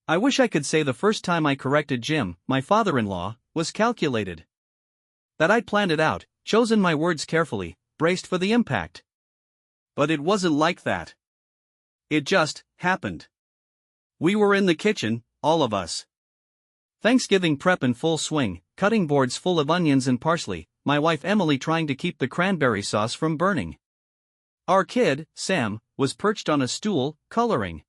I wish I could say the first time I corrected Jim, my father-in-law, was calculated. That I'd planned it out, chosen my words carefully, braced for the impact. But it wasn't like that. It just happened. We were in the kitchen, all of us. Thanksgiving prep in full swing, cutting boards full of onions and parsley, my wife Emily trying to keep the cranberry sauce from burning. Our kid, Sam, was perched on a stool, coloring.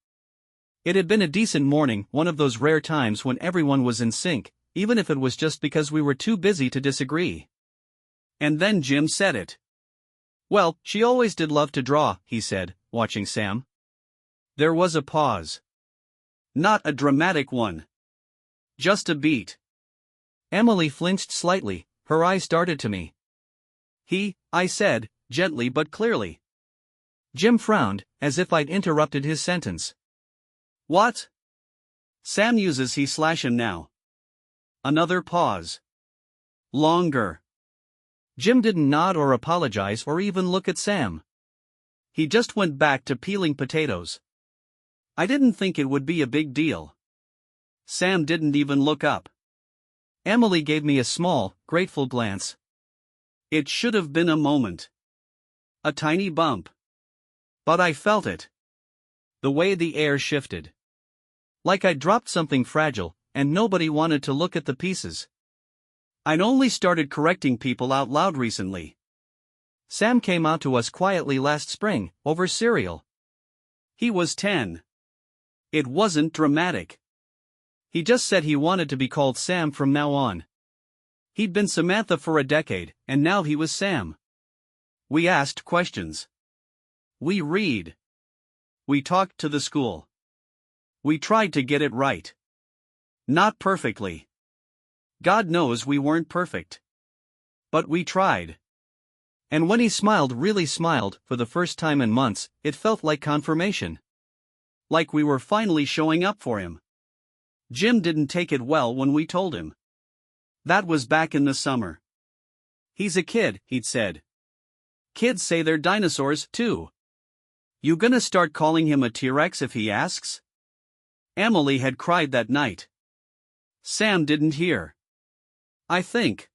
It had been a decent morning, one of those rare times when everyone was in sync, even if it was just because we were too busy to disagree. And then Jim said it. "Well, she always did love to draw," he said, watching Sam. There was a pause. Not a dramatic one. Just a beat. Emily flinched slightly, her eyes darted to me. I said, gently but clearly. Jim frowned, as if I'd interrupted his sentence. "What?" "Sam uses he/him now." Another pause. Longer. Jim didn't nod or apologize or even look at Sam. He just went back to peeling potatoes. I didn't think it would be a big deal. Sam didn't even look up. Emily gave me a small, grateful glance. It should have been a moment. A tiny bump. But I felt it. The way the air shifted. Like I'd dropped something fragile, and nobody wanted to look at the pieces. I'd only started correcting people out loud recently. Sam came out to us quietly last spring, over cereal. He was 10. It wasn't dramatic. He just said he wanted to be called Sam from now on. He'd been Samantha for a decade, and now he was Sam. We asked questions. We read. We talked to the school. We tried to get it right. Not perfectly. God knows we weren't perfect. But we tried. And when he smiled, really smiled, for the first time in months, it felt like confirmation. Like we were finally showing up for him. Jim didn't take it well when we told him. That was back in the summer. "He's a kid," he'd said. "Kids say they're dinosaurs, too. You gonna start calling him a T-Rex if he asks?" Emily had cried that night. Sam didn't hear. I think.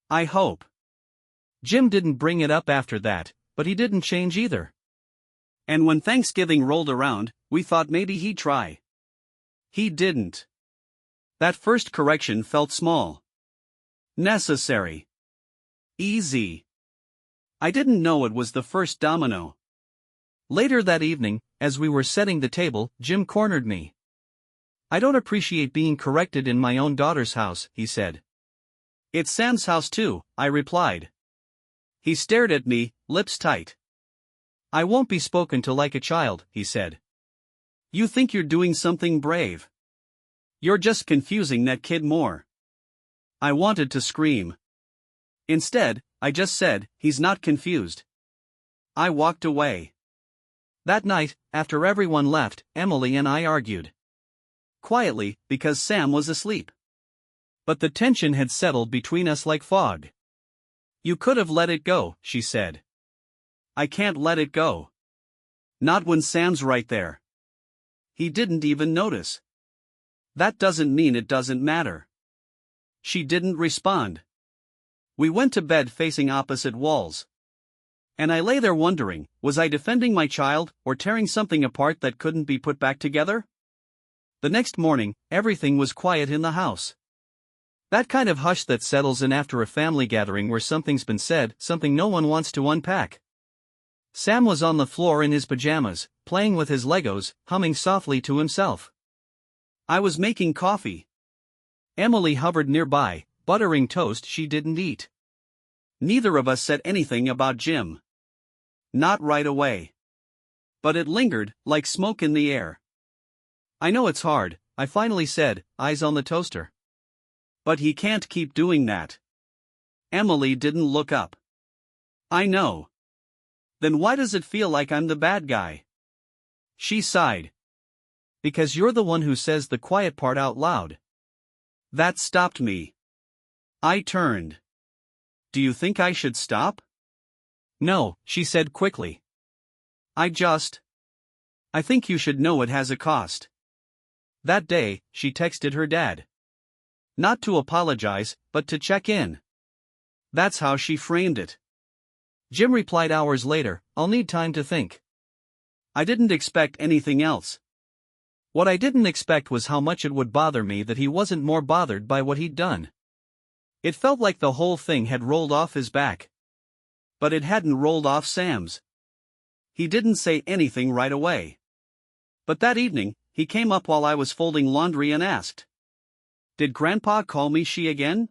I hope. Jim didn't bring it up after that, but he didn't change either. And when Thanksgiving rolled around, we thought maybe he'd try. He didn't. That first correction felt small. Necessary. Easy. I didn't know it was the first domino. Later that evening, as we were setting the table, Jim cornered me. "I don't appreciate being corrected in my own daughter's house," he said. "It's Sam's house too," I replied. He stared at me, lips tight. "I won't be spoken to like a child," he said. "You think you're doing something brave. You're just confusing that kid more." I wanted to scream. Instead, I just said, "He's not confused." I walked away. That night, after everyone left, Emily and I argued. Quietly, because Sam was asleep. But the tension had settled between us like fog. "You could have let it go," she said. "I can't let it go. Not when Sam's right there. He didn't even notice." "That doesn't mean it doesn't matter." She didn't respond. We went to bed facing opposite walls. And I lay there wondering, was I defending my child, or tearing something apart that couldn't be put back together? The next morning, everything was quiet in the house. That kind of hush that settles in after a family gathering where something's been said, something no one wants to unpack. Sam was on the floor in his pajamas, playing with his Legos, humming softly to himself. I was making coffee. Emily hovered nearby, buttering toast she didn't eat. Neither of us said anything about Jim. Not right away. But it lingered, like smoke in the air. "I know it's hard," I finally said, eyes on the toaster. "But he can't keep doing that." Emily didn't look up. "I know. Then why does it feel like I'm the bad guy?" She sighed. "Because you're the one who says the quiet part out loud." That stopped me. I turned. "Do you think I should stop?" "No," she said quickly. I think you should know it has a cost. That day, she texted her dad. Not to apologize, but to check in. That's how she framed it. Jim replied hours later, "I'll need time to think." I didn't expect anything else. What I didn't expect was how much it would bother me that he wasn't more bothered by what he'd done. It felt like the whole thing had rolled off his back. But it hadn't rolled off Sam's. He didn't say anything right away. But that evening, he came up while I was folding laundry and asked, "Did Grandpa call me she again?"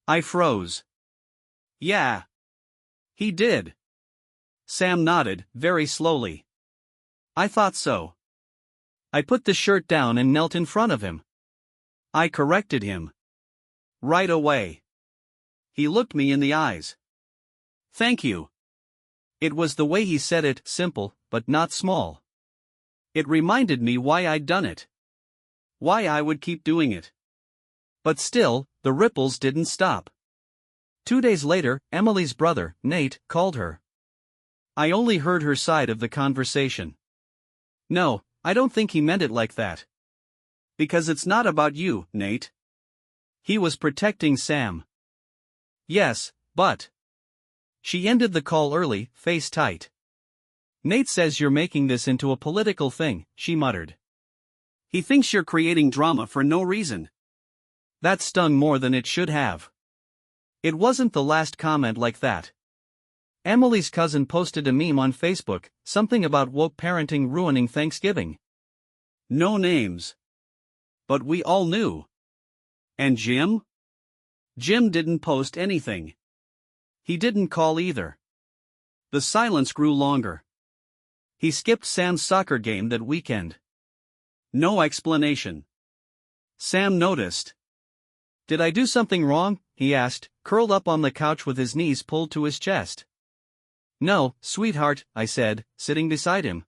I froze. "Yeah. He did." Sam nodded, very slowly. "I thought so." I put the shirt down and knelt in front of him. I corrected him. Right away. He looked me in the eyes. "Thank you." It was the way he said it, simple, but not small. It reminded me why I'd done it. Why I would keep doing it. But still, the ripples didn't stop. 2 days later, Emily's brother, Nate, called her. I only heard her side of the conversation. "No, I don't think he meant it like that. Because it's not about you, Nate. He was protecting Sam." "Yes, but..." She ended the call early, face tight. "Nate says you're making this into a political thing," she muttered. "He thinks you're creating drama for no reason." That stung more than it should have. It wasn't the last comment like that. Emily's cousin posted a meme on Facebook, something about woke parenting ruining Thanksgiving. No names. But we all knew. And Jim? Jim didn't post anything. He didn't call either. The silence grew longer. He skipped Sam's soccer game that weekend. No explanation. Sam noticed. "Did I do something wrong?" he asked, curled up on the couch with his knees pulled to his chest. "No, sweetheart," I said, sitting beside him.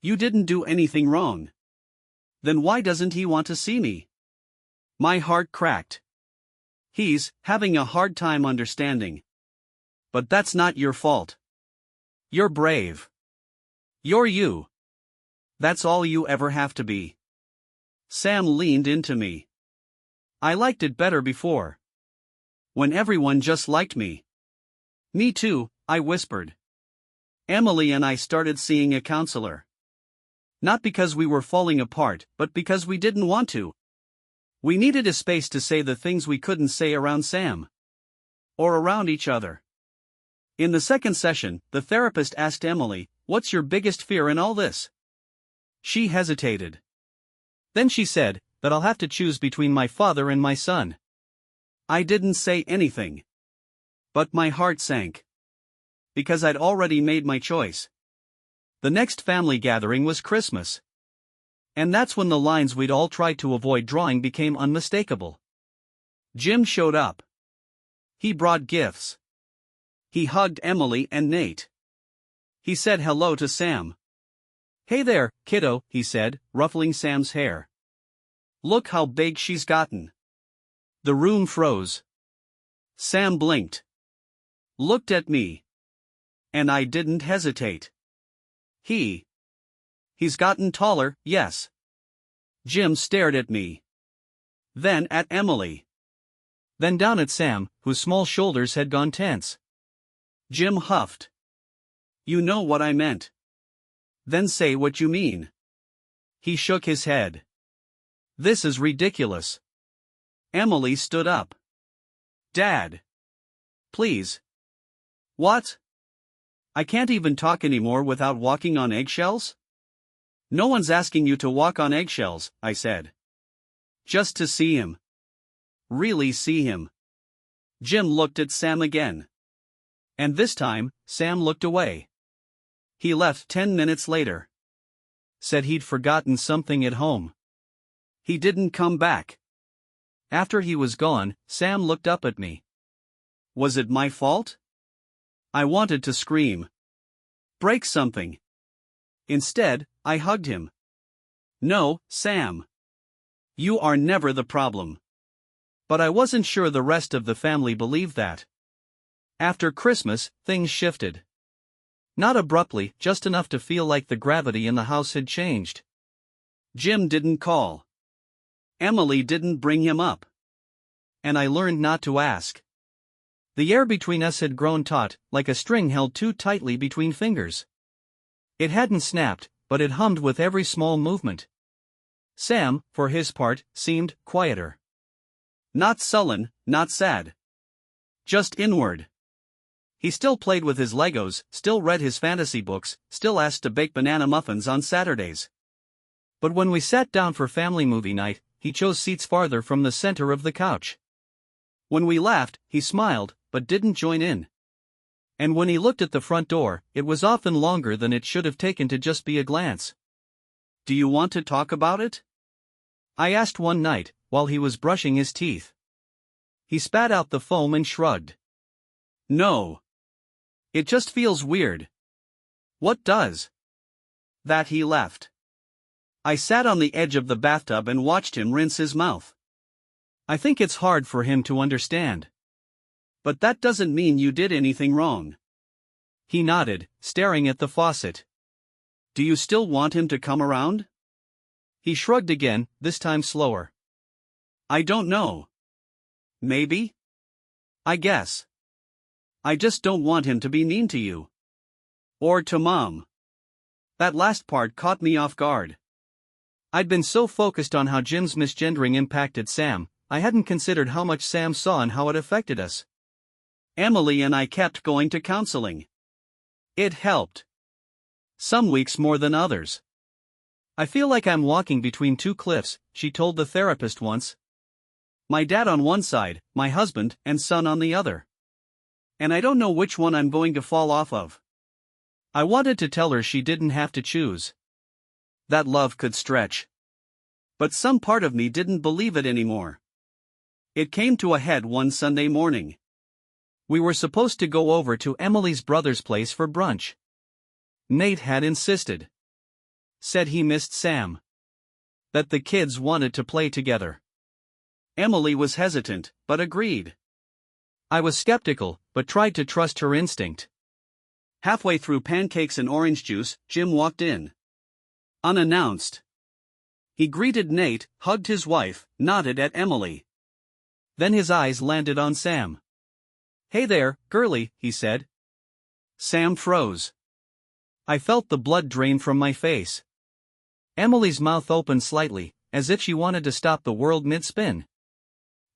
"You didn't do anything wrong. Then why doesn't he want to see me?" My heart cracked. "He's having a hard time understanding. But that's not your fault. You're brave. You're you. That's all you ever have to be." Sam leaned into me. "I liked it better before. When everyone just liked me." "Me too," I whispered. "Emily and I started seeing a counselor. Not because we were falling apart, but because we didn't want to. We needed a space to say the things we couldn't say around Sam. Or around each other." In the second session, the therapist asked Emily, "What's your biggest fear in all this?" She hesitated. Then she said, "That I'll have to choose between my father and my son." I didn't say anything. But my heart sank. Because I'd already made my choice. The next family gathering was Christmas. And that's when the lines we'd all tried to avoid drawing became unmistakable. Jim showed up. He brought gifts. He hugged Emily and Nate. He said hello to Sam. "Hey there, kiddo," he said, ruffling Sam's hair. "Look how big she's gotten." The room froze. Sam blinked. Looked at me. And I didn't hesitate. He's gotten taller, yes. Jim stared at me. Then at Emily. Then down at Sam, whose small shoulders had gone tense. Jim huffed. "You know what I meant. Then say what you mean." He shook his head. "This is ridiculous." Emily stood up. "Dad. Please." "What? I can't even talk anymore without walking on eggshells?" "No one's asking you to walk on eggshells," I said. "Just to see him. Really see him." Jim looked at Sam again. And this time, Sam looked away. He left 10 minutes later. Said he'd forgotten something at home. He didn't come back. After he was gone, Sam looked up at me. Was it my fault? I wanted to scream. Break something. Instead, I hugged him. "No, Sam. You are never the problem." But I wasn't sure the rest of the family believed that. After Christmas, things shifted. Not abruptly, just enough to feel like the gravity in the house had changed. Jim didn't call. Emily didn't bring him up. And I learned not to ask. The air between us had grown taut, like a string held too tightly between fingers. It hadn't snapped, but it hummed with every small movement. Sam, for his part, seemed quieter. Not sullen, not sad. Just inward. He still played with his Legos, still read his fantasy books, still asked to bake banana muffins on Saturdays. But when we sat down for family movie night, he chose seats farther from the center of the couch. When we laughed, he smiled, but didn't join in. And when he looked at the front door, it was often longer than it should have taken to just be a glance. "Do you want to talk about it?" I asked one night, while he was brushing his teeth. He spat out the foam and shrugged. "No. It just feels weird." "What does?" "That he left." I sat on the edge of the bathtub and watched him rinse his mouth. "I think it's hard for him to understand." "But that doesn't mean you did anything wrong." He nodded, staring at the faucet. "Do you still want him to come around?" He shrugged again, this time slower. "I don't know. Maybe? I guess. I just don't want him to be mean to you. Or to Mom." That last part caught me off guard. I'd been so focused on how Jim's misgendering impacted Sam, I hadn't considered how much Sam saw and how it affected us. Emily and I kept going to counseling. It helped. Some weeks more than others. "I feel like I'm walking between two cliffs," she told the therapist once. "My dad on one side, my husband and son on the other. And I don't know which one I'm going to fall off of." I wanted to tell her she didn't have to choose. That love could stretch. But some part of me didn't believe it anymore. It came to a head one Sunday morning. We were supposed to go over to Emily's brother's place for brunch. Nate had insisted. Said he missed Sam. That the kids wanted to play together. Emily was hesitant, but agreed. I was skeptical, but tried to trust her instinct. Halfway through pancakes and orange juice, Jim walked in. Unannounced. He greeted Nate, hugged his wife, nodded at Emily. Then his eyes landed on Sam. "Hey there, girlie," he said. Sam froze. I felt the blood drain from my face. Emily's mouth opened slightly, as if she wanted to stop the world mid-spin.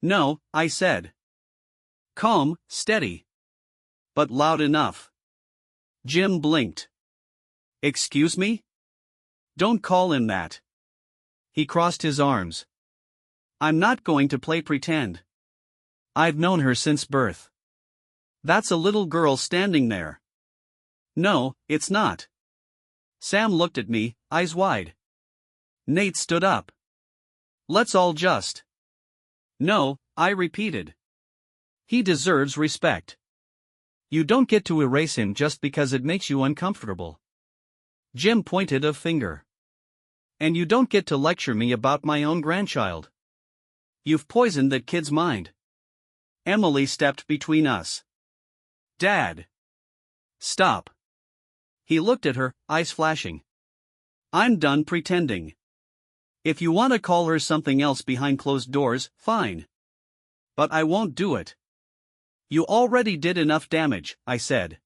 "No," I said. Calm, steady. But loud enough. Jim blinked. "Excuse me?" "Don't call him that." He crossed his arms. "I'm not going to play pretend. I've known her since birth. That's a little girl standing there." "No, it's not." Sam looked at me, eyes wide. Nate stood up. "Let's all just." "No," I repeated. "He deserves respect. You don't get to erase him just because it makes you uncomfortable." Jim pointed a finger. "And you don't get to lecture me about my own grandchild. You've poisoned that kid's mind." Emily stepped between us. "Dad. Stop." He looked at her, eyes flashing. "I'm done pretending. If you want to call her something else behind closed doors, fine. But I won't do it." "You already did enough damage," I said.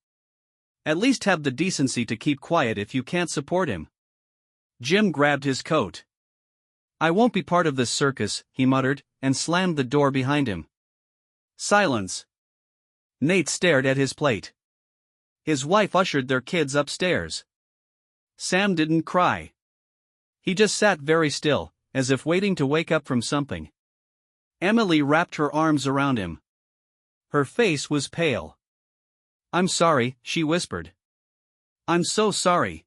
"At least have the decency to keep quiet if you can't support him." Jim grabbed his coat. "I won't be part of this circus," he muttered, and slammed the door behind him. Silence. Nate stared at his plate. His wife ushered their kids upstairs. Sam didn't cry. He just sat very still, as if waiting to wake up from something. Emily wrapped her arms around him. Her face was pale. "I'm sorry," she whispered. "I'm so sorry."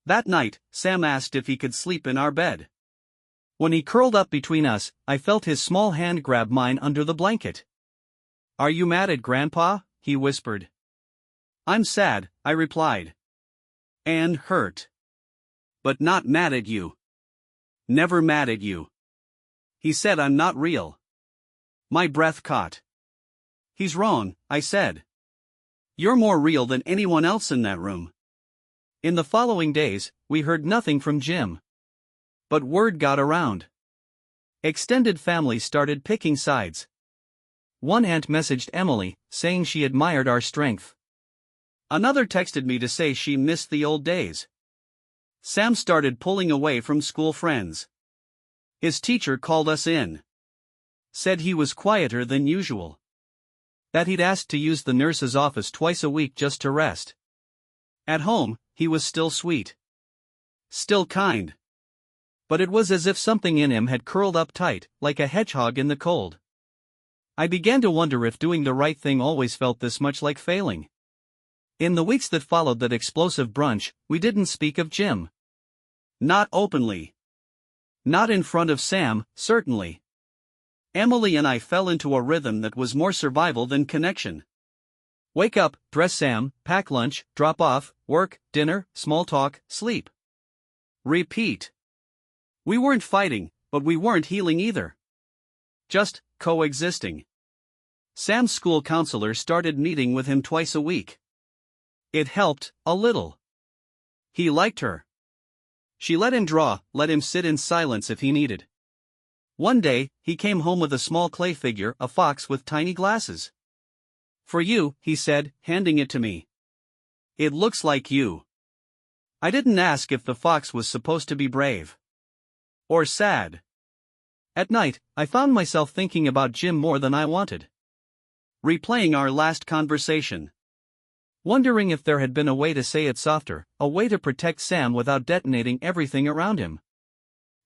That night, Sam asked if he could sleep in our bed. When he curled up between us, I felt his small hand grab mine under the blanket. "Are you mad at Grandpa?" he whispered. "I'm sad," I replied. "And hurt. But not mad at you. Never mad at you." He said I'm not real. My breath caught. "He's wrong," I said. "You're more real than anyone else in that room." In the following days, we heard nothing from Jim. But word got around. Extended family started picking sides. One aunt messaged Emily, saying she admired our strength. Another texted me to say she missed the old days. Sam started pulling away from school friends. His teacher called us in. Said he was quieter than usual. That he'd asked to use the nurse's office twice a week just to rest. At home, he was still sweet. Still kind. But it was as if something in him had curled up tight, like a hedgehog in the cold. I began to wonder if doing the right thing always felt this much like failing. In the weeks that followed that explosive brunch, we didn't speak of Jim. Not openly. Not in front of Sam, certainly. Emily and I fell into a rhythm that was more survival than connection. Wake up, dress Sam, pack lunch, drop off, work, dinner, small talk, sleep. Repeat. We weren't fighting, but we weren't healing either. Just coexisting. Sam's school counselor started meeting with him twice a week. It helped, a little. He liked her. She let him draw, let him sit in silence if he needed. One day, he came home with a small clay figure, a fox with tiny glasses. For you, he said, handing it to me. It looks like you. I didn't ask if the fox was supposed to be brave. Or sad. At night, I found myself thinking about Jim more than I wanted. Replaying our last conversation. Wondering if there had been a way to say it softer, a way to protect Sam without detonating everything around him.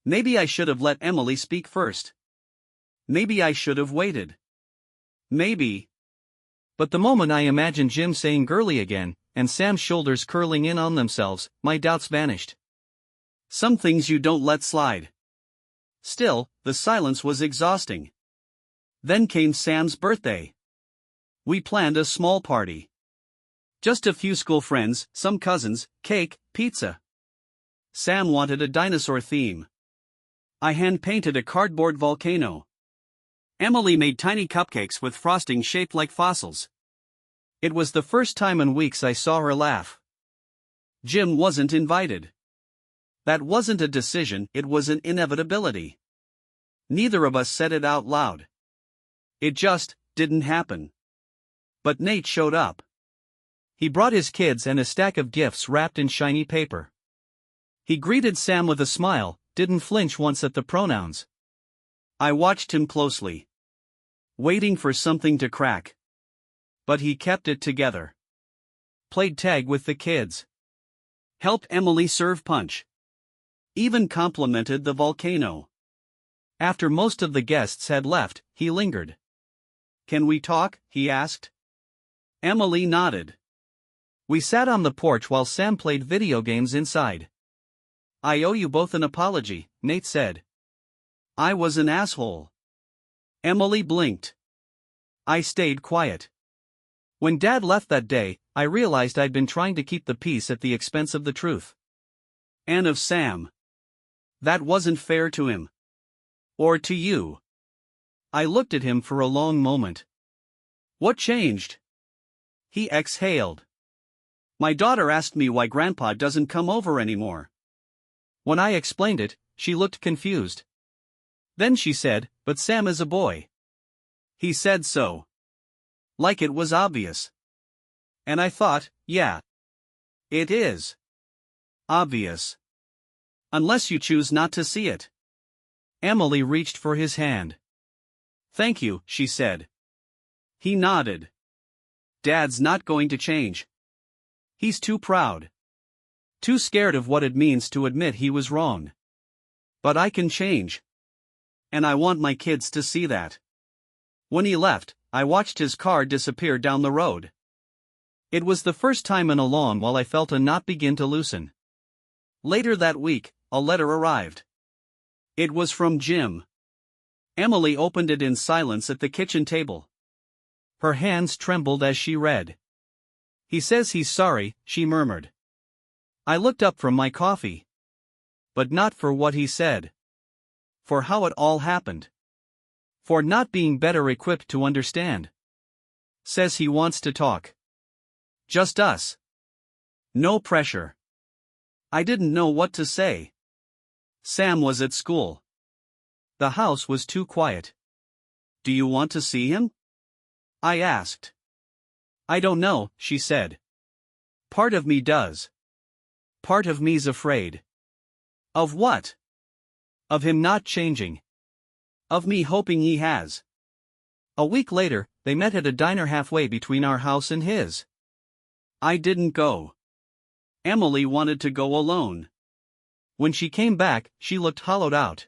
Maybe I should have let Emily speak first. Maybe I should have waited. Maybe. But the moment I imagined Jim saying girly again, and Sam's shoulders curling in on themselves, my doubts vanished. Some things you don't let slide. Still, the silence was exhausting. Then came Sam's birthday. We planned a small party. Just a few school friends, some cousins, cake, pizza. Sam wanted a dinosaur theme. I hand-painted a cardboard volcano. Emily made tiny cupcakes with frosting shaped like fossils. It was the first time in weeks I saw her laugh. Jim wasn't invited. That wasn't a decision, it was an inevitability. Neither of us said it out loud. It just didn't happen. But Nate showed up. He brought his kids and a stack of gifts wrapped in shiny paper. He greeted Sam with a smile, didn't flinch once at the pronouns. I watched him closely. Waiting for something to crack. But he kept it together. Played tag with the kids. Helped Emily serve punch. Even complimented the volcano. After most of the guests had left, he lingered. Can we talk? He asked. Emily nodded. We sat on the porch while Sam played video games inside. I owe you both an apology, Nate said. I was an asshole. Emily blinked. I stayed quiet. When Dad left that day, I realized I'd been trying to keep the peace at the expense of the truth. And of Sam. That wasn't fair to him. Or to you. I looked at him for a long moment. What changed? He exhaled. My daughter asked me why Grandpa doesn't come over anymore. When I explained it, she looked confused. Then she said, but Sam is a boy. He said so. Like it was obvious. And I thought, yeah. It is. Obvious. Unless you choose not to see it. Emily reached for his hand. Thank you, she said. He nodded. Dad's not going to change. He's too proud. Too scared of what it means to admit he was wrong. But I can change. And I want my kids to see that. When he left, I watched his car disappear down the road. It was the first time in a long while I felt a knot begin to loosen. Later that week, a letter arrived. It was from Jim. Emily opened it in silence at the kitchen table. Her hands trembled as she read. He says he's sorry, she murmured. I looked up from my coffee. But not for what he said. For how it all happened. For not being better equipped to understand. Says he wants to talk. Just us. No pressure. I didn't know what to say. Sam was at school. The house was too quiet. "Do you want to see him?" I asked. "I don't know," she said. "Part of me does. Part of me's afraid." "Of what?" "Of him not changing. Of me hoping he has." A week later, they met at a diner halfway between our house and his. I didn't go. Emily wanted to go alone. When she came back, she looked hollowed out.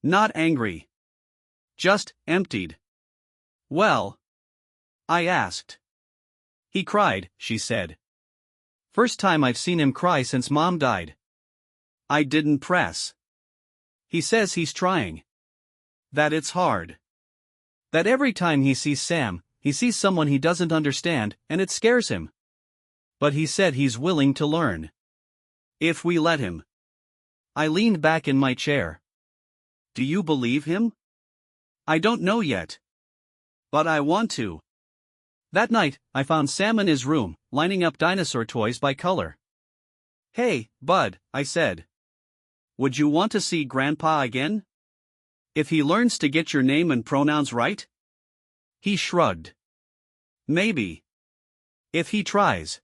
Not angry. Just emptied. "Well?" I asked. "He cried," she said. "First time I've seen him cry since Mom died." I didn't press. "He says he's trying. That it's hard. That every time he sees Sam, he sees someone he doesn't understand, and it scares him. But he said he's willing to learn. If we let him." I leaned back in my chair. "Do you believe him?" "I don't know yet. But I want to." That night, I found Sam in his room, lining up dinosaur toys by color. "Hey, bud," I said. "Would you want to see Grandpa again? If he learns to get your name and pronouns right?" He shrugged. "Maybe. If he tries.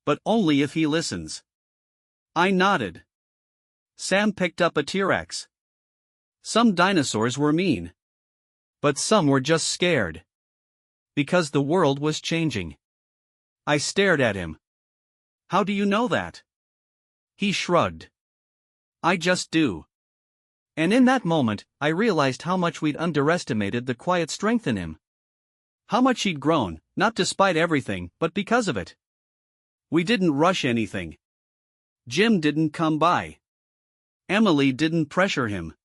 But only if he listens." I nodded. Sam picked up a T-Rex. Some dinosaurs were mean. But some were just scared. Because the world was changing. I stared at him. "How do you know that?" He shrugged. "I just do." And in that moment, I realized how much we'd underestimated the quiet strength in him. How much he'd grown, not despite everything, but because of it. We didn't rush anything. Jim didn't come by. Emily didn't pressure him.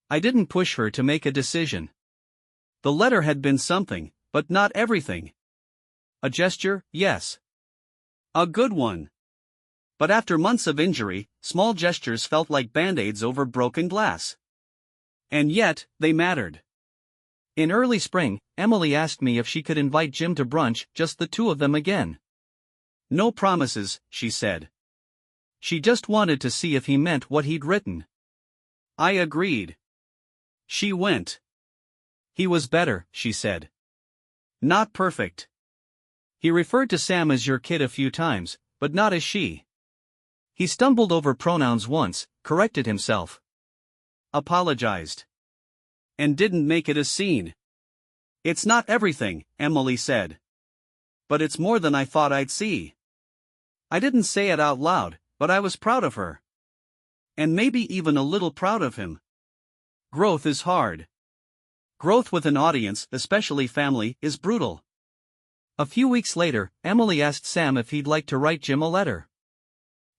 I didn't push her to make a decision. The letter had been something, but not everything. A gesture, yes. A good one. But after months of injury, small gestures felt like band-aids over broken glass. And yet, they mattered. In early spring, Emily asked me if she could invite Jim to brunch, just the two of them again. "No promises," she said. She just wanted to see if he meant what he'd written. I agreed. She went. "He was better," she said. "Not perfect. He referred to Sam as your kid a few times, but not as she. He stumbled over pronouns once, corrected himself. Apologized. And didn't make it a scene." "It's not everything," Emily said. "But it's more than I thought I'd see." I didn't say it out loud, but I was proud of her. And maybe even a little proud of him. Growth is hard. Growth with an audience, especially family, is brutal. A few weeks later, Emily asked Sam if he'd like to write Jim a letter.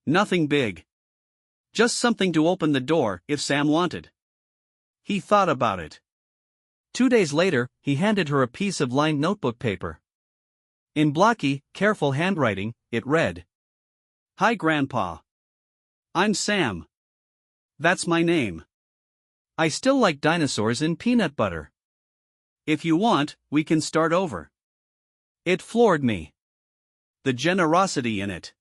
Nothing big. Just something to open the door, if Sam wanted. He thought about it. 2 days later, he handed her a piece of lined notebook paper. In blocky, careful handwriting, it read, "Hi Grandpa. I'm Sam. That's my name. I still like dinosaurs in peanut butter. If you want, we can start over." It floored me. The generosity in it.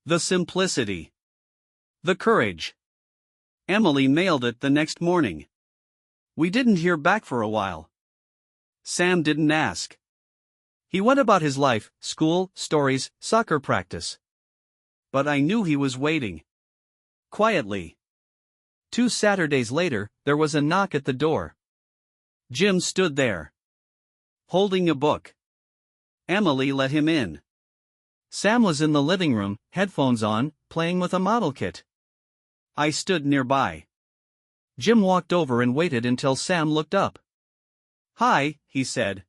The simplicity. The courage. Emily mailed it the next morning. We didn't hear back for a while. Sam didn't ask. He went about his life, school, stories, soccer practice. But I knew he was waiting. Quietly. 2 Saturdays later, there was a knock at the door. Jim stood there. Holding a book. Emily let him in. Sam was in the living room, headphones on, playing with a model kit. I stood nearby. Jim walked over and waited until Sam looked up. "Hi," he said.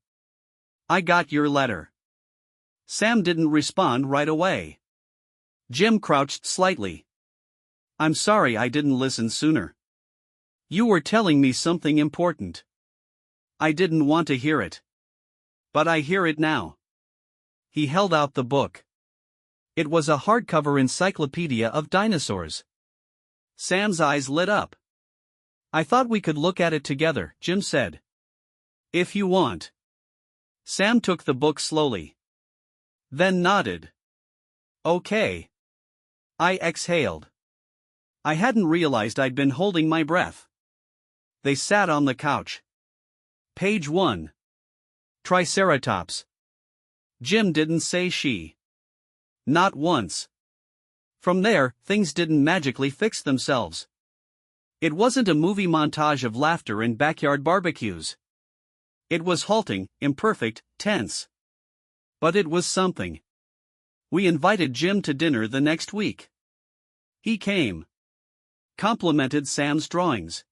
"I got your letter." Sam didn't respond right away. Jim crouched slightly. "I'm sorry I didn't listen sooner. You were telling me something important. I didn't want to hear it. But I hear it now." He held out the book. It was a hardcover encyclopedia of dinosaurs. Sam's eyes lit up. "I thought we could look at it together," Jim said. "If you want." Sam took the book slowly. Then nodded. "Okay." I exhaled. I hadn't realized I'd been holding my breath. They sat on the couch. Page 1. Triceratops. Jim didn't say she. Not once. From there, things didn't magically fix themselves. It wasn't a movie montage of laughter and backyard barbecues. It was halting, imperfect, tense. But it was something. We invited Jim to dinner the next week. He came. Complimented Sam's drawings.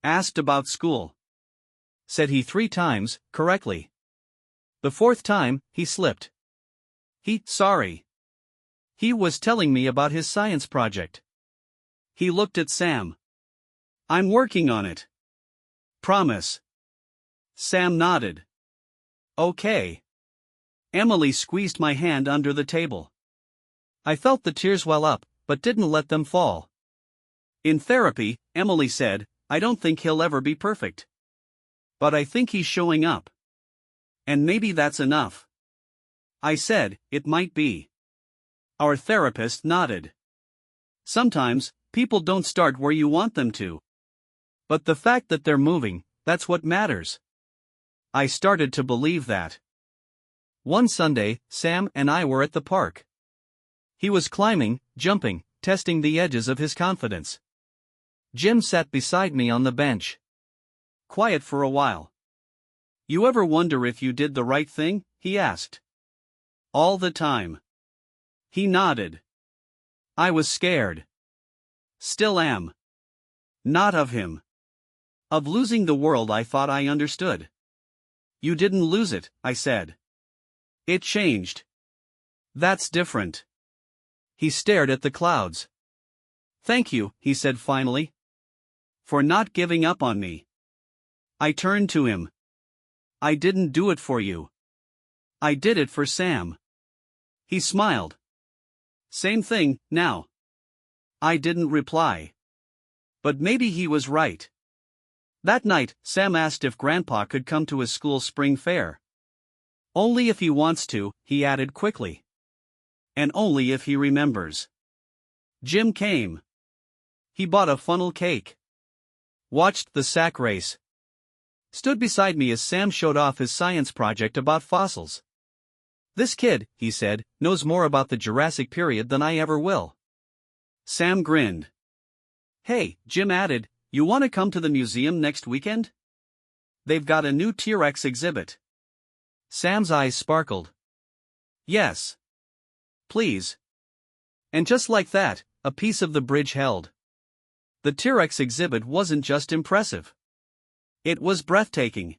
Asked about school. Said he 3 times, correctly. The 4th time, he slipped. Sorry. He was telling me about his science project. He looked at Sam. I'm working on it. Promise. Sam nodded. Okay. Emily squeezed my hand under the table. I felt the tears well up, but didn't let them fall. In therapy, Emily said, I don't think he'll ever be perfect. But I think he's showing up. And maybe that's enough. I said, it might be. Our therapist nodded. Sometimes, people don't start where you want them to. But the fact that they're moving, that's what matters. I started to believe that. One Sunday, Sam and I were at the park. He was climbing, jumping, testing the edges of his confidence. Jim sat beside me on the bench. Quiet for a while. You ever wonder if you did the right thing? He asked. All the time. He nodded. I was scared. Still am. Not of him. Of losing the world I thought I understood. You didn't lose it, I said. It changed. That's different. He stared at the clouds. Thank you, he said finally. For not giving up on me. I turned to him. I didn't do it for you. I did it for Sam. He smiled. Same thing, now. I didn't reply. But maybe he was right. That night, Sam asked if Grandpa could come to his school's spring fair. Only if he wants to, he added quickly. And only if he remembers. Jim came. He bought a funnel cake. Watched the sack race. Stood beside me as Sam showed off his science project about fossils. This kid, he said, knows more about the Jurassic period than I ever will. Sam grinned. Hey, Jim added, you want to come to the museum next weekend? They've got a new T-Rex exhibit. Sam's eyes sparkled. Yes. Please. And just like that, a piece of the bridge held. The T-Rex exhibit wasn't just impressive. It was breathtaking.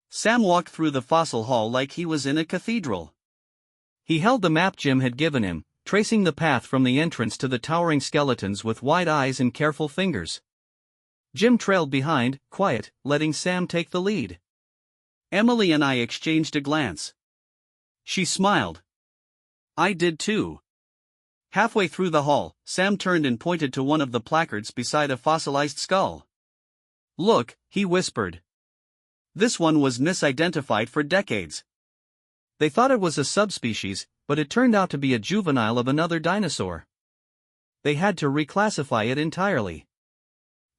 Sam walked through the fossil hall like he was in a cathedral. He held the map Jim had given him, tracing the path from the entrance to the towering skeletons with wide eyes and careful fingers. Jim trailed behind, quiet, letting Sam take the lead. Emily and I exchanged a glance. She smiled. I did too. Halfway through the hall, Sam turned and pointed to one of the placards beside a fossilized skull. Look, he whispered. This one was misidentified for decades. They thought it was a subspecies, but it turned out to be a juvenile of another dinosaur. They had to reclassify it entirely.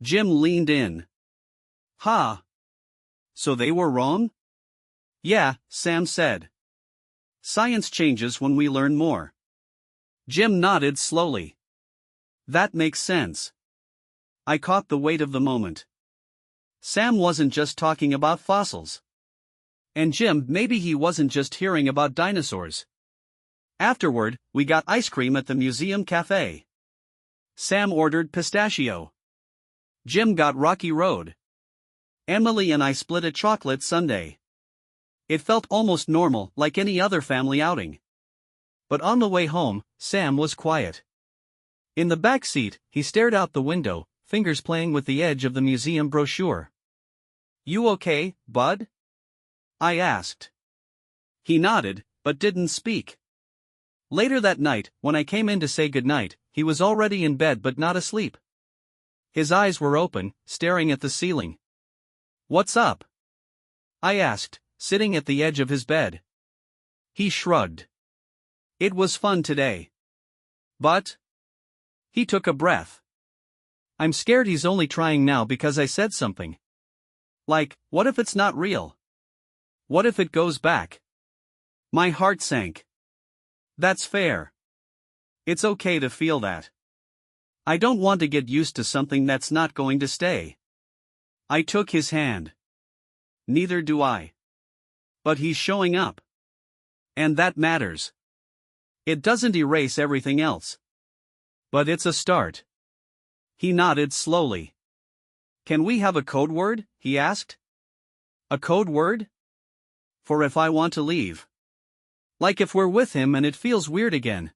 Jim leaned in. Ha! So they were wrong? Yeah, Sam said. Science changes when we learn more. Jim nodded slowly. That makes sense. I caught the weight of the moment. Sam wasn't just talking about fossils. And Jim, maybe he wasn't just hearing about dinosaurs. Afterward, we got ice cream at the museum cafe. Sam ordered pistachio. Jim got Rocky Road. Emily and I split a chocolate sundae. It felt almost normal, like any other family outing. But on the way home, Sam was quiet. In the back seat, he stared out the window, fingers playing with the edge of the museum brochure. You okay, bud? I asked. He nodded, but didn't speak. Later that night, when I came in to say goodnight, he was already in bed but not asleep. His eyes were open, staring at the ceiling. What's up? I asked, sitting at the edge of his bed. He shrugged. It was fun today. But? He took a breath. I'm scared he's only trying now because I said something. Like, what if it's not real? What if it goes back? My heart sank. That's fair. It's okay to feel that. I don't want to get used to something that's not going to stay. I took his hand. Neither do I. But he's showing up. And that matters. It doesn't erase everything else. But it's a start. He nodded slowly. Can we have a code word? He asked. A code word? For if I want to leave. Like if we're with him and it feels weird again.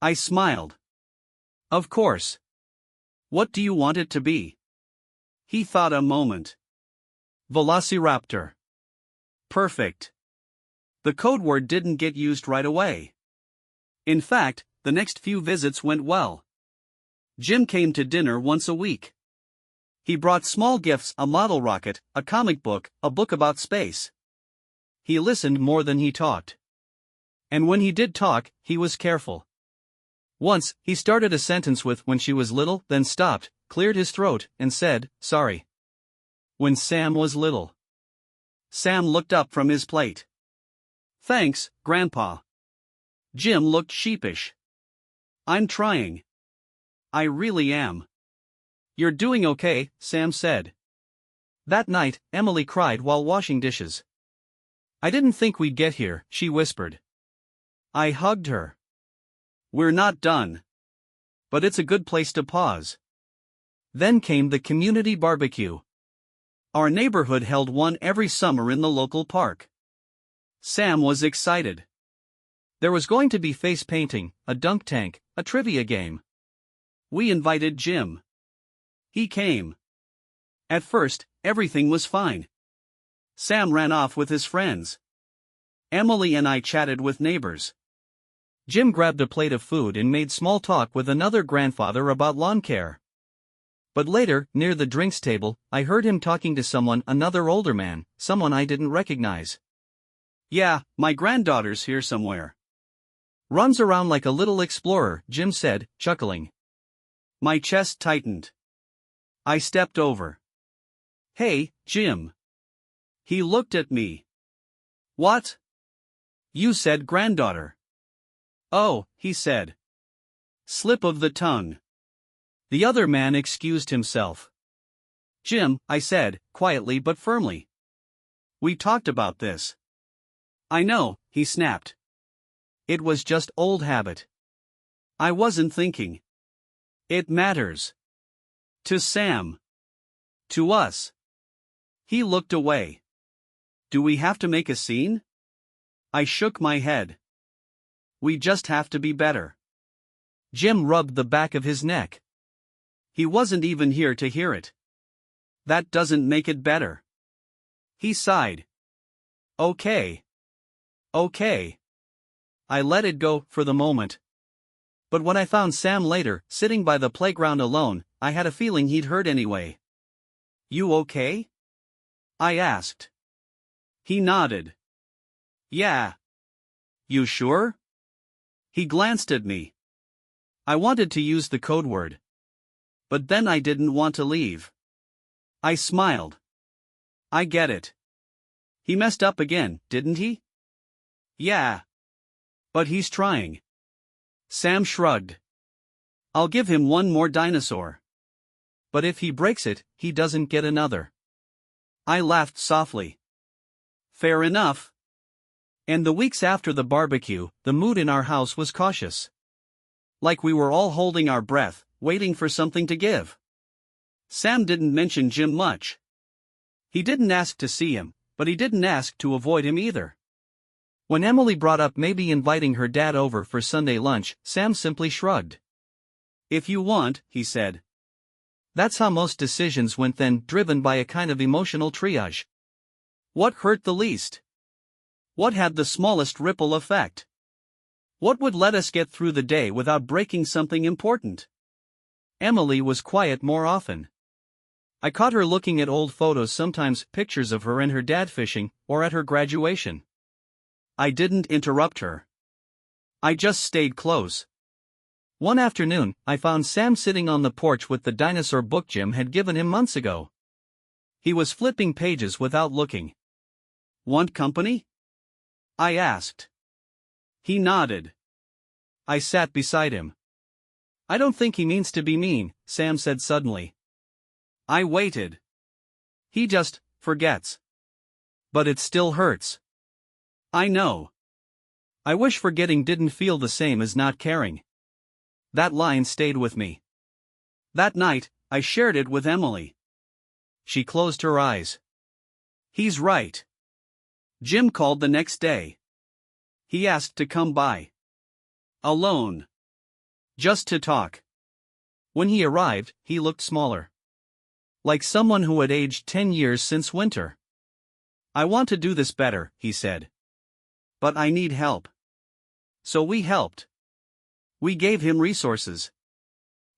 I smiled. Of course. What do you want it to be? He thought a moment. Velociraptor. Perfect. The code word didn't get used right away. In fact, the next few visits went well. Jim came to dinner once a week. He brought small gifts, a model rocket, a comic book, a book about space. He listened more than he talked. And when he did talk, he was careful. Once, he started a sentence with "when she was little," then stopped, cleared his throat, and said, "Sorry." When Sam was little. Sam looked up from his plate. Thanks, Grandpa. Jim looked sheepish. I'm trying. I really am. You're doing okay, Sam said. That night, Emily cried while washing dishes. I didn't think we'd get here, she whispered. I hugged her. We're not done. But it's a good place to pause. Then came the community barbecue. Our neighborhood held one every summer in the local park. Sam was excited. There was going to be face painting, a dunk tank, a trivia game. We invited Jim. He came. At first, everything was fine. Sam ran off with his friends. Emily and I chatted with neighbors. Jim grabbed a plate of food and made small talk with another grandfather about lawn care. But later, near the drinks table, I heard him talking to another older man, someone I didn't recognize. Yeah, my granddaughter's here somewhere. Runs around like a little explorer, Jim said, chuckling. My chest tightened. I stepped over. Hey, Jim. He looked at me. What? You said granddaughter. Oh, he said. Slip of the tongue. The other man excused himself. Jim, I said, quietly but firmly. We talked about this. I know, he snapped. It was just old habit. I wasn't thinking. It matters. To Sam. To us. He looked away. Do we have to make a scene? I shook my head. We just have to be better. Jim rubbed the back of his neck. He wasn't even here to hear it. That doesn't make it better. He sighed. Okay. Okay. I let it go for the moment. But when I found Sam later, sitting by the playground alone, I had a feeling he'd heard anyway. You okay? I asked. He nodded. Yeah. You sure? He glanced at me. I wanted to use the code word. But then I didn't want to leave. I smiled. I get it. He messed up again, didn't he? Yeah. But he's trying. Sam shrugged. I'll give him one more dinosaur. But if he breaks it, he doesn't get another. I laughed softly. Fair enough. And the weeks after the barbecue, the mood in our house was cautious. Like we were all holding our breath, waiting for something to give. Sam didn't mention Jim much. He didn't ask to see him, but he didn't ask to avoid him either. When Emily brought up maybe inviting her dad over for Sunday lunch, Sam simply shrugged. If you want, he said. That's how most decisions went then, driven by a kind of emotional triage. What hurt the least? What had the smallest ripple effect? What would let us get through the day without breaking something important? Emily was quiet more often. I caught her looking at old photos, sometimes pictures of her and her dad fishing, or at her graduation. I didn't interrupt her. I just stayed close. One afternoon, I found Sam sitting on the porch with the dinosaur book Jim had given him months ago. He was flipping pages without looking. "Want company?" I asked. He nodded. I sat beside him. "I don't think he means to be mean," Sam said suddenly. I waited. "He just forgets. But it still hurts." "I know. I wish forgetting didn't feel the same as not caring." That line stayed with me. That night, I shared it with Emily. She closed her eyes. "He's right." Jim called the next day. He asked to come by. Alone. Just to talk. When he arrived, he looked smaller. Like someone who had aged 10 years since winter. "I want to do this better," he said. "But I need help." So we helped. We gave him resources.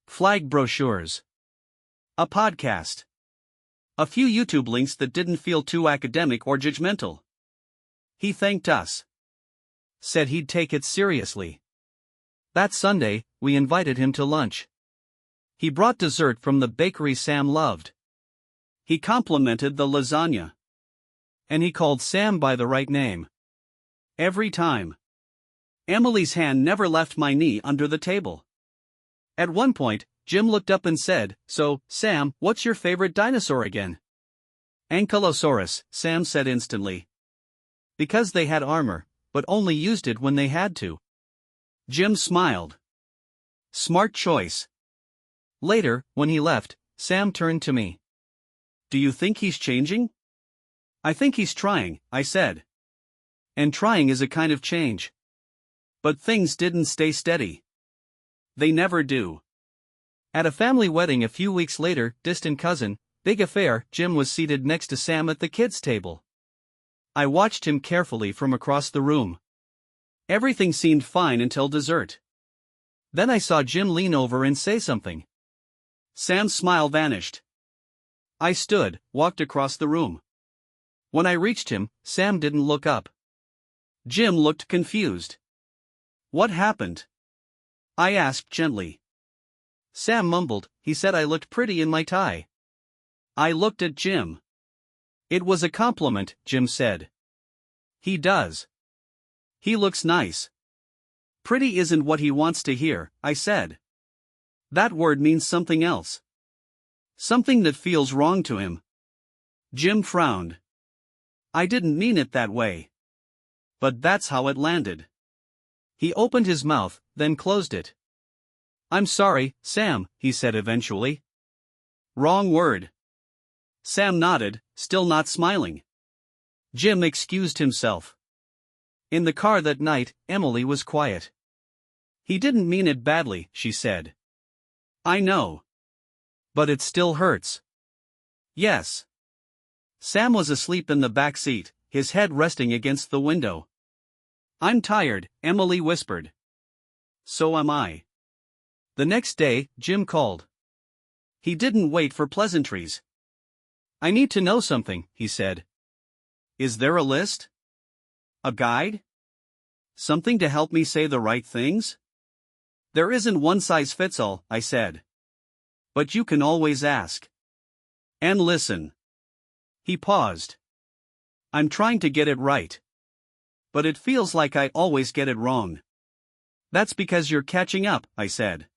Flag brochures. A podcast. A few YouTube links that didn't feel too academic or judgmental. He thanked us. Said he'd take it seriously. That Sunday, we invited him to lunch. He brought dessert from the bakery Sam loved. He complimented the lasagna. And he called Sam by the right name. Every time. Emily's hand never left my knee under the table. At one point, Jim looked up and said, "So, Sam, what's your favorite dinosaur again?" "Ankylosaurus," Sam said instantly. Because they had armor, but only used it when they had to. Jim smiled. Smart choice. Later, when he left, Sam turned to me. "Do you think he's changing?" "I think he's trying," I said. And trying is a kind of change. But things didn't stay steady. They never do. At a family wedding a few weeks later, distant cousin, big affair, Jim was seated next to Sam at the kids' table. I watched him carefully from across the room. Everything seemed fine until dessert. Then I saw Jim lean over and say something. Sam's smile vanished. I stood, walked across the room. When I reached him, Sam didn't look up. Jim looked confused. "What happened?" I asked gently. Sam mumbled. He said I looked pretty in my tie. I looked at Jim. "It was a compliment," Jim said. "He does. He looks nice." "Pretty isn't what he wants to hear," I said. "That word means something else. Something that feels wrong to him." Jim frowned. "I didn't mean it that way. But that's how it landed." He opened his mouth, then closed it. "I'm sorry, Sam," he said eventually. "Wrong word." Sam nodded, still not smiling. Jim excused himself. In the car that night, Emily was quiet. "He didn't mean it badly," she said. "I know. But it still hurts." "Yes." Sam was asleep in the back seat, his head resting against the window. "I'm tired," Emily whispered. "So am I." The next day, Jim called. He didn't wait for pleasantries. "I need to know something," he said. "Is there a list? A guide? Something to help me say the right things?" "There isn't one size fits all," I said. "But you can always ask. And listen." He paused. "I'm trying to get it right. But it feels like I always get it wrong." "That's because you're catching up," I said.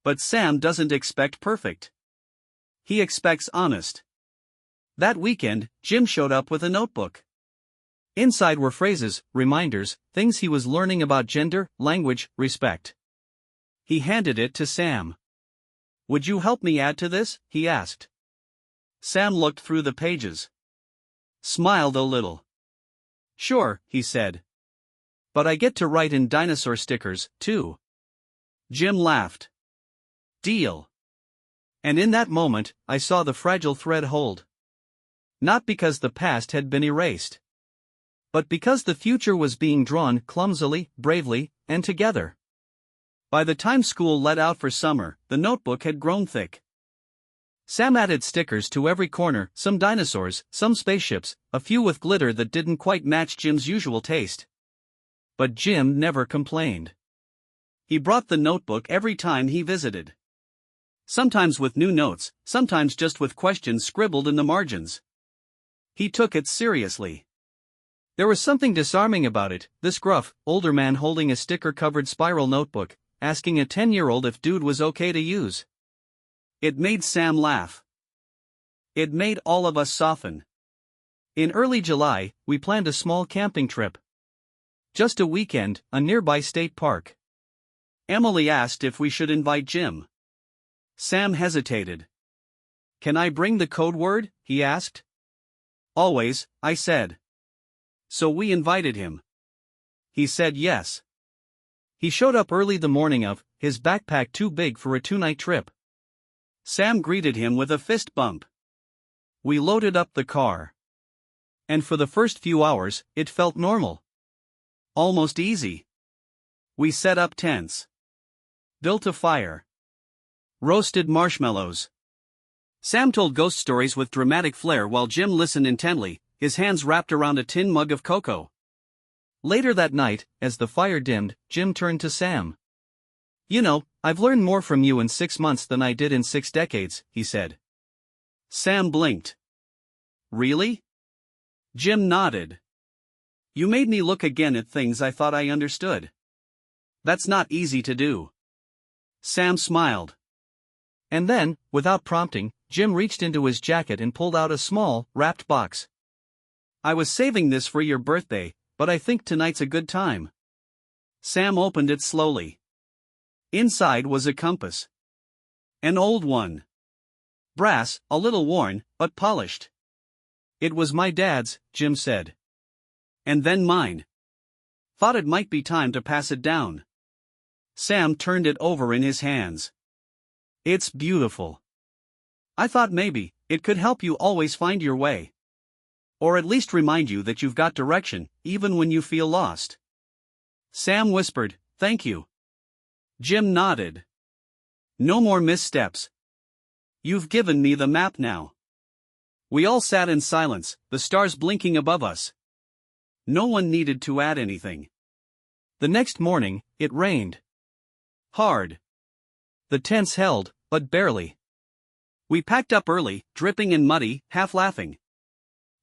"But Sam doesn't expect perfect. He expects honest." That weekend, Jim showed up with a notebook. Inside were phrases, reminders, things he was learning about gender, language, respect. He handed it to Sam. "Would you help me add to this?" he asked. Sam looked through the pages. Smiled a little. "Sure," he said. "But I get to write in dinosaur stickers, too." Jim laughed. "Deal." And in that moment, I saw the fragile thread hold. Not because the past had been erased, but because the future was being drawn clumsily, bravely, and together. By the time school let out for summer, the notebook had grown thick. Sam added stickers to every corner, some dinosaurs, some spaceships, a few with glitter that didn't quite match Jim's usual taste. But Jim never complained. He brought the notebook every time he visited. Sometimes with new notes, sometimes just with questions scribbled in the margins. He took it seriously. There was something disarming about it, this gruff, older man holding a sticker-covered spiral notebook, asking a 10-year-old if dude was okay to use. It made Sam laugh. It made all of us soften. In early July, we planned a small camping trip. Just a weekend, a nearby state park. Emily asked if we should invite Jim. Sam hesitated. "Can I bring the code word?" he asked. "Always," I said. So we invited him. He said yes. He showed up early the morning of, his backpack too big for a 2-night trip. Sam greeted him with a fist bump. We loaded up the car. And for the first few hours, it felt normal. Almost easy. We set up tents. Built a fire. Roasted marshmallows. Sam told ghost stories with dramatic flair while Jim listened intently, his hands wrapped around a tin mug of cocoa. Later that night, as the fire dimmed, Jim turned to Sam. "You know, I've learned more from you in 6 months than I did in 6 decades, he said. Sam blinked. "Really?" Jim nodded. "You made me look again at things I thought I understood. That's not easy to do." Sam smiled. And then, without prompting, Jim reached into his jacket and pulled out a small, wrapped box. "I was saving this for your birthday, but I think tonight's a good time." Sam opened it slowly. Inside was a compass. An old one. Brass, a little worn, but polished. "It was my dad's," Jim said. "And then mine. Thought it might be time to pass it down." Sam turned it over in his hands. "It's beautiful. I thought maybe it could help you always find your way. Or at least remind you that you've got direction, even when you feel lost." Sam whispered, "Thank you." Jim nodded. "No more missteps. You've given me the map now." We all sat in silence, the stars blinking above us. No one needed to add anything. The next morning, it rained. Hard. The tents held, but barely. We packed up early, dripping and muddy, half laughing.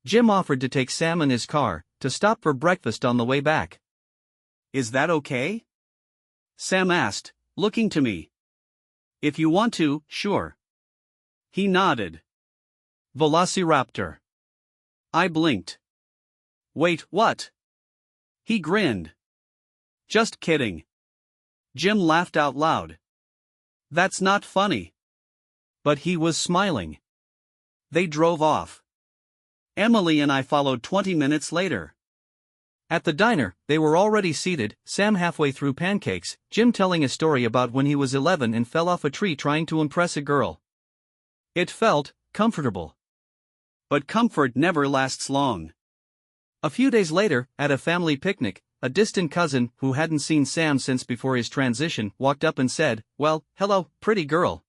Jim offered to take Sam in his car, to stop for breakfast on the way back. "Is that okay?" Sam asked, looking to me. "If you want to, sure." He nodded. "Velociraptor." I blinked. "Wait, what?" He grinned. "Just kidding." Jim laughed out loud. "That's not funny." But he was smiling. They drove off. Emily and I followed 20 minutes later. At the diner, they were already seated, Sam halfway through pancakes, Jim telling a story about when he was 11 and fell off a tree trying to impress a girl. It felt comfortable. But comfort never lasts long. A few days later, at a family picnic, a distant cousin, who hadn't seen Sam since before his transition, walked up and said, "Well, hello, pretty girl.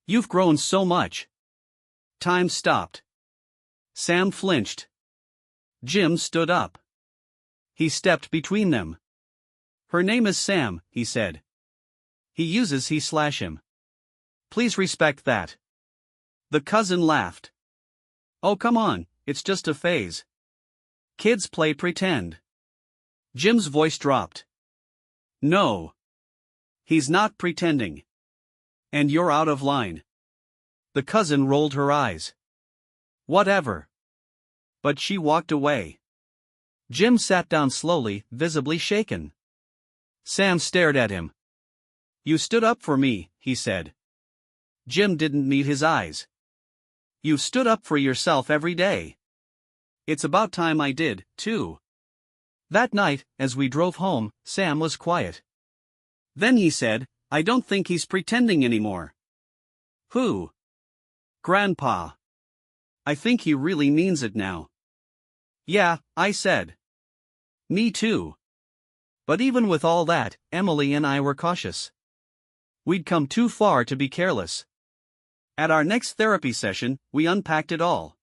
You've grown so much." Time stopped. Sam flinched. Jim stood up. He stepped between them. "Her name is Sam," he said. "He uses he/him. Please respect that." The cousin laughed. "Oh, come on, it's just a phase. Kids play pretend." Jim's voice dropped. "No. He's not pretending. And you're out of line." The cousin rolled her eyes. "Whatever." But she walked away. Jim sat down slowly, visibly shaken. Sam stared at him. "You stood up for me," he said. Jim didn't meet his eyes. "You've stood up for yourself every day. It's about time I did, too." That night, as we drove home, Sam was quiet. Then he said, "I don't think he's pretending anymore." "Who?" "Grandpa. I think he really means it now." "Yeah," I said. "Me too." But even with all that, Emily and I were cautious. We'd come too far to be careless. At our next therapy session, we unpacked it all.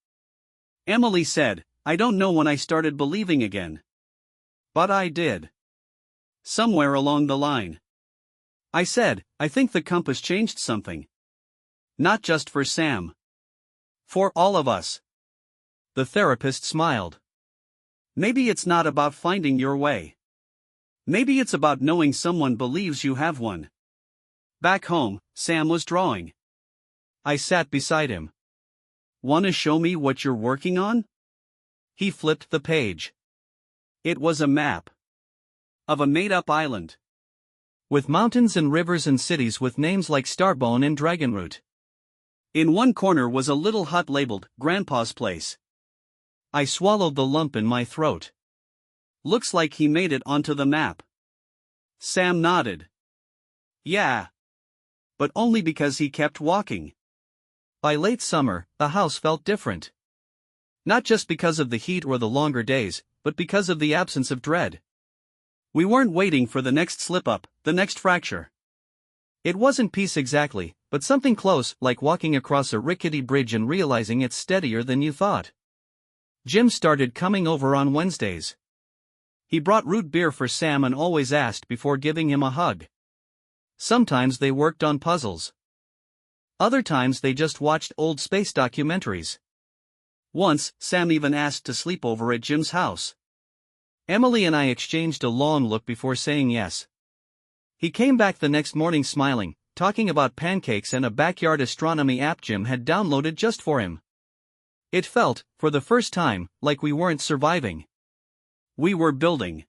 Emily said, "I don't know when I started believing again. But I did. Somewhere along the line." I said, I think the compass changed something. Not just for Sam. For all of us. The therapist smiled. Maybe it's not about finding your way. Maybe it's about knowing someone believes you have one. Back home, Sam was drawing. I sat beside him. "Wanna show me what you're working on?" He flipped the page. It was a map of a made-up island, with mountains and rivers and cities with names like Starbone and Dragonroot. In one corner was a little hut labeled Grandpa's Place. I swallowed the lump in my throat. "Looks like he made it onto the map." Sam nodded. "Yeah. But only because he kept walking." By late summer, the house felt different. Not just because of the heat or the longer days, but because of the absence of dread. We weren't waiting for the next slip-up, the next fracture. It wasn't peace exactly, but something close, like walking across a rickety bridge and realizing it's steadier than you thought. Jim started coming over on Wednesdays. He brought root beer for Sam and always asked before giving him a hug. Sometimes they worked on puzzles. Other times they just watched old space documentaries. Once, Sam even asked to sleep over at Jim's house. Emily and I exchanged a long look before saying yes. He came back the next morning smiling, talking about pancakes and a backyard astronomy app Jim had downloaded just for him. It felt, for the first time, like we weren't surviving. We were building.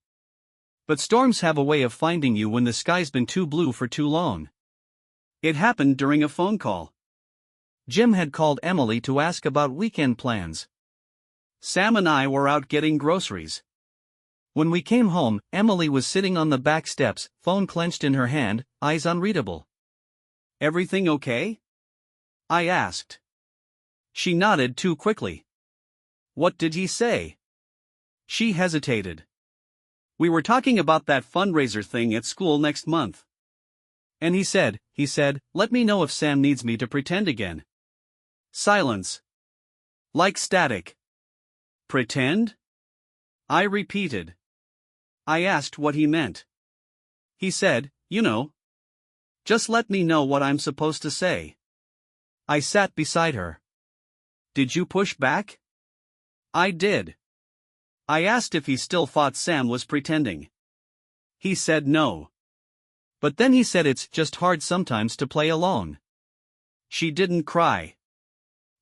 But storms have a way of finding you when the sky's been too blue for too long. It happened during a phone call. Jim had called Emily to ask about weekend plans. Sam and I were out getting groceries. When we came home, Emily was sitting on the back steps, phone clenched in her hand, eyes unreadable. "Everything okay?" I asked. She nodded too quickly. "What did he say?" She hesitated. "We were talking about that fundraiser thing at school next month. And he said, let me know if Sam needs me to pretend again." Silence. Like static. "Pretend?" I repeated. I asked what he meant. He said, "You know. Just let me know what I'm supposed to say." I sat beside her. "Did you push back?" I did. I asked if he still thought Sam was pretending. He said no. But then he said it's just hard sometimes to play along. She didn't cry.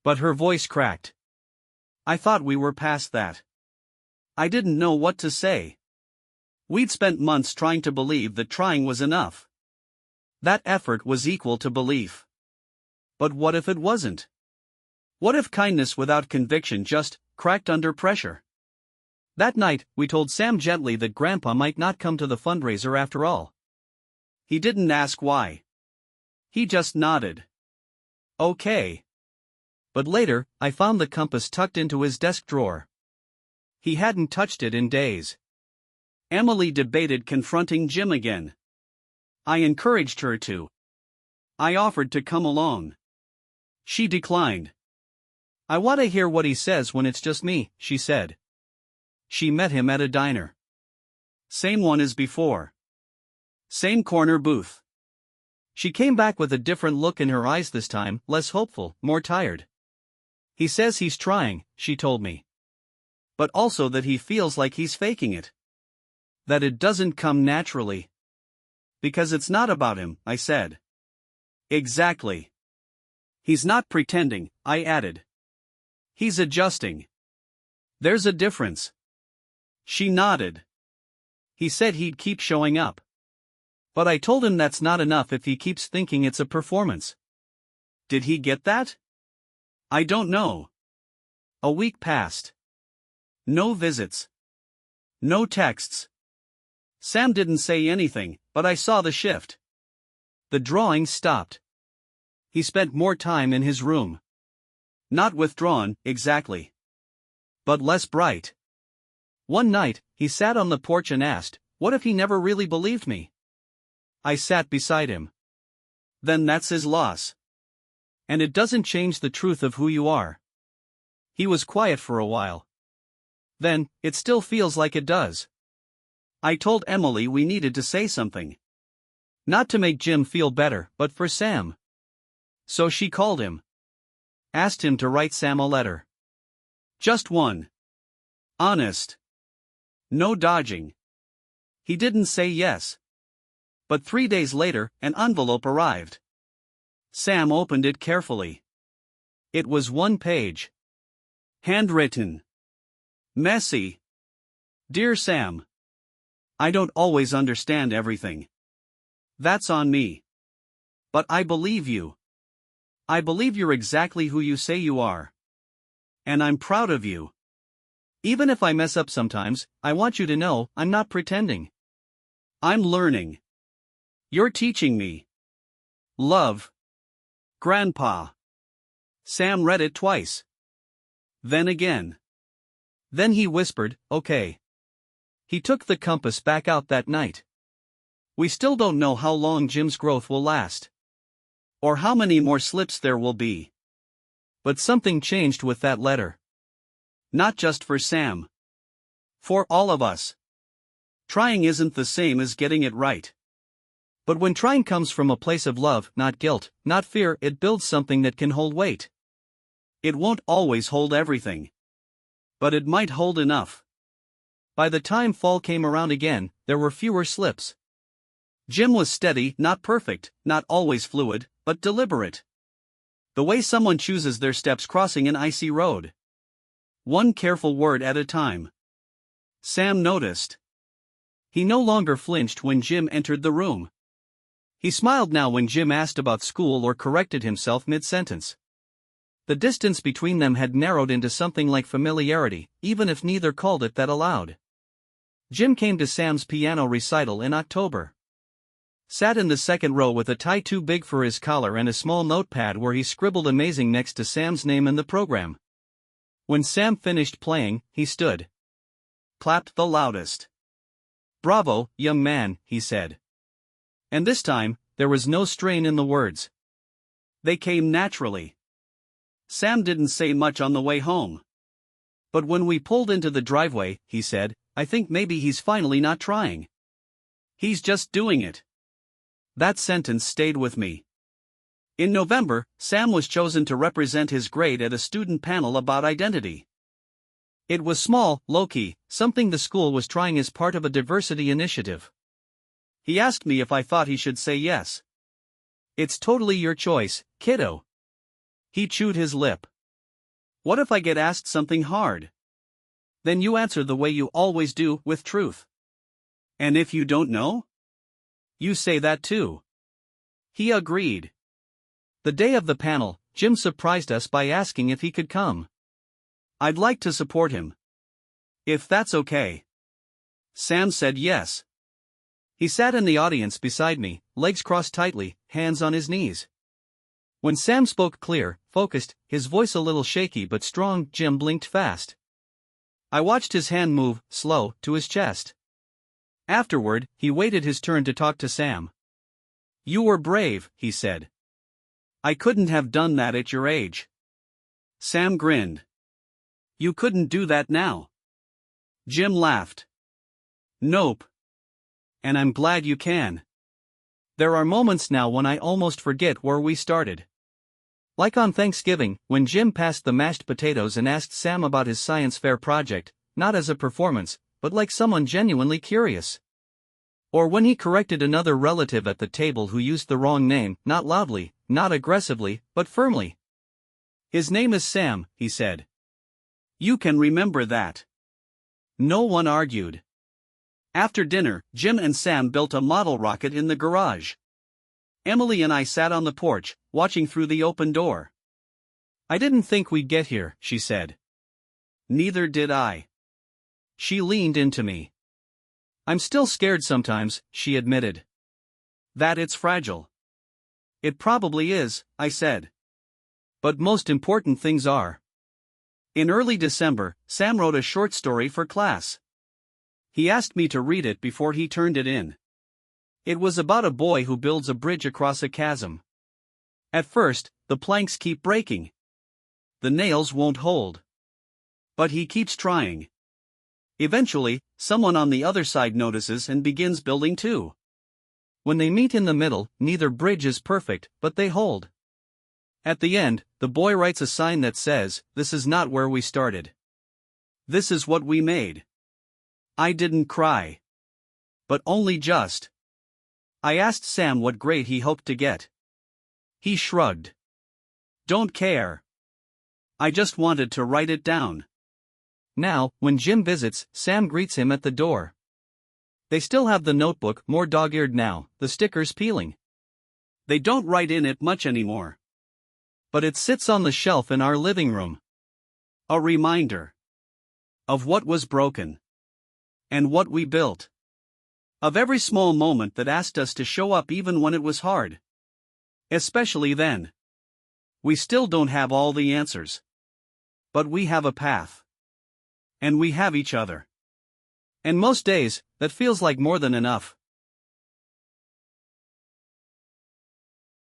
But her voice cracked. I thought we were past that. I didn't know what to say. We'd spent months trying to believe that trying was enough. That effort was equal to belief. But what if it wasn't? What if kindness without conviction just cracked under pressure? That night, we told Sam gently that Grandpa might not come to the fundraiser after all. He didn't ask why. He just nodded. Okay. But later, I found the compass tucked into his desk drawer. He hadn't touched it in days. Emily debated confronting Jim again. I encouraged her to. I offered to come along. She declined. "I want to hear what he says when it's just me," she said. She met him at a diner. Same one as before. Same corner booth. She came back with a different look in her eyes this time, less hopeful, more tired. "He says he's trying," she told me. "But also that he feels like he's faking it. That it doesn't come naturally." "Because it's not about him," I said. "Exactly. He's not pretending," I added. "He's adjusting. There's a difference." She nodded. "He said he'd keep showing up. But I told him that's not enough if he keeps thinking it's a performance." Did he get that? I don't know. A week passed. No visits. No texts. Sam didn't say anything, but I saw the shift. The drawing stopped. He spent more time in his room. Not withdrawn, exactly. But less bright. One night, he sat on the porch and asked, what if he never really believed me? I sat beside him. Then that's his loss. And it doesn't change the truth of who you are. He was quiet for a while. Then, it still feels like it does. I told Emily we needed to say something. Not to make Jim feel better, but for Sam. So she called him. Asked him to write Sam a letter. Just one. Honest. No dodging. He didn't say yes. But 3 days later, an envelope arrived. Sam opened it carefully. It was 1 page. Handwritten. Messy. Dear Sam. I don't always understand everything. That's on me. But I believe you. I believe you're exactly who you say you are. And I'm proud of you. Even if I mess up sometimes, I want you to know I'm not pretending. I'm learning. You're teaching me. Love. Grandpa. Sam read it twice. Then again. Then he whispered, "Okay." He took the compass back out that night. We still don't know how long Jim's growth will last. Or how many more slips there will be. But something changed with that letter. Not just for Sam. For all of us. Trying isn't the same as getting it right. But when trying comes from a place of love, not guilt, not fear, it builds something that can hold weight. It won't always hold everything. But it might hold enough. By the time fall came around again, there were fewer slips. Jim was steady, not perfect, not always fluid, but deliberate. The way someone chooses their steps crossing an icy road. One careful word at a time. Sam noticed. He no longer flinched when Jim entered the room. He smiled now when Jim asked about school or corrected himself mid-sentence. The distance between them had narrowed into something like familiarity, even if neither called it that aloud. Jim came to Sam's piano recital in October. Sat in the second row with a tie too big for his collar and a small notepad where he scribbled amazing next to Sam's name in the program. When Sam finished playing, he stood. Clapped the loudest. "Bravo, young man," he said. And this time, there was no strain in the words. They came naturally. Sam didn't say much on the way home. But when we pulled into the driveway, he said, "I think maybe he's finally not trying. He's just doing it." That sentence stayed with me. In November, Sam was chosen to represent his grade at a student panel about identity. It was small, low-key, something the school was trying as part of a diversity initiative. He asked me if I thought he should say yes. "It's totally your choice, kiddo." He chewed his lip. "What if I get asked something hard?" "Then you answer the way you always do, with truth." "And if you don't know?" "You say that too." He agreed. The day of the panel, Jim surprised us by asking if he could come. "I'd like to support him. If that's okay." Sam said yes. He sat in the audience beside me, legs crossed tightly, hands on his knees. When Sam spoke clear, focused, his voice a little shaky but strong, Jim blinked fast. I watched his hand move, slow, to his chest. Afterward, he waited his turn to talk to Sam. "You were brave," he said. "I couldn't have done that at your age." Sam grinned. "You couldn't do that now." Jim laughed. "Nope. And I'm glad you can. There are moments now when I almost forget where we started. Like on Thanksgiving, when Jim passed the mashed potatoes and asked Sam about his science fair project, not as a performance, but like someone genuinely curious. Or when he corrected another relative at the table who used the wrong name, not loudly, not aggressively, but firmly. "His name is Sam," he said. "You can remember that." No one argued. After dinner, Jim and Sam built a model rocket in the garage. Emily and I sat on the porch, watching through the open door. "I didn't think we'd get here," she said. "Neither did I." She leaned into me. "I'm still scared sometimes," she admitted. "That it's fragile." "It probably is," I said. "But most important things are." In early December, Sam wrote a short story for class. He asked me to read it before he turned it in. It was about a boy who builds a bridge across a chasm. At first, the planks keep breaking. The nails won't hold. But he keeps trying. Eventually, someone on the other side notices and begins building too. When they meet in the middle, neither bridge is perfect, but they hold. At the end, the boy writes a sign that says, "This is not where we started. This is what we made." I didn't cry. But only just. I asked Sam what grade he hoped to get. He shrugged. "Don't care. I just wanted to write it down." Now, when Jim visits, Sam greets him at the door. They still have the notebook, more dog-eared now, the stickers peeling. They don't write in it much anymore. But it sits on the shelf in our living room. A reminder of what was broken and what we built. Of every small moment that asked us to show up even when it was hard. Especially then. We still don't have all the answers. But we have a path. And we have each other. And most days, that feels like more than enough.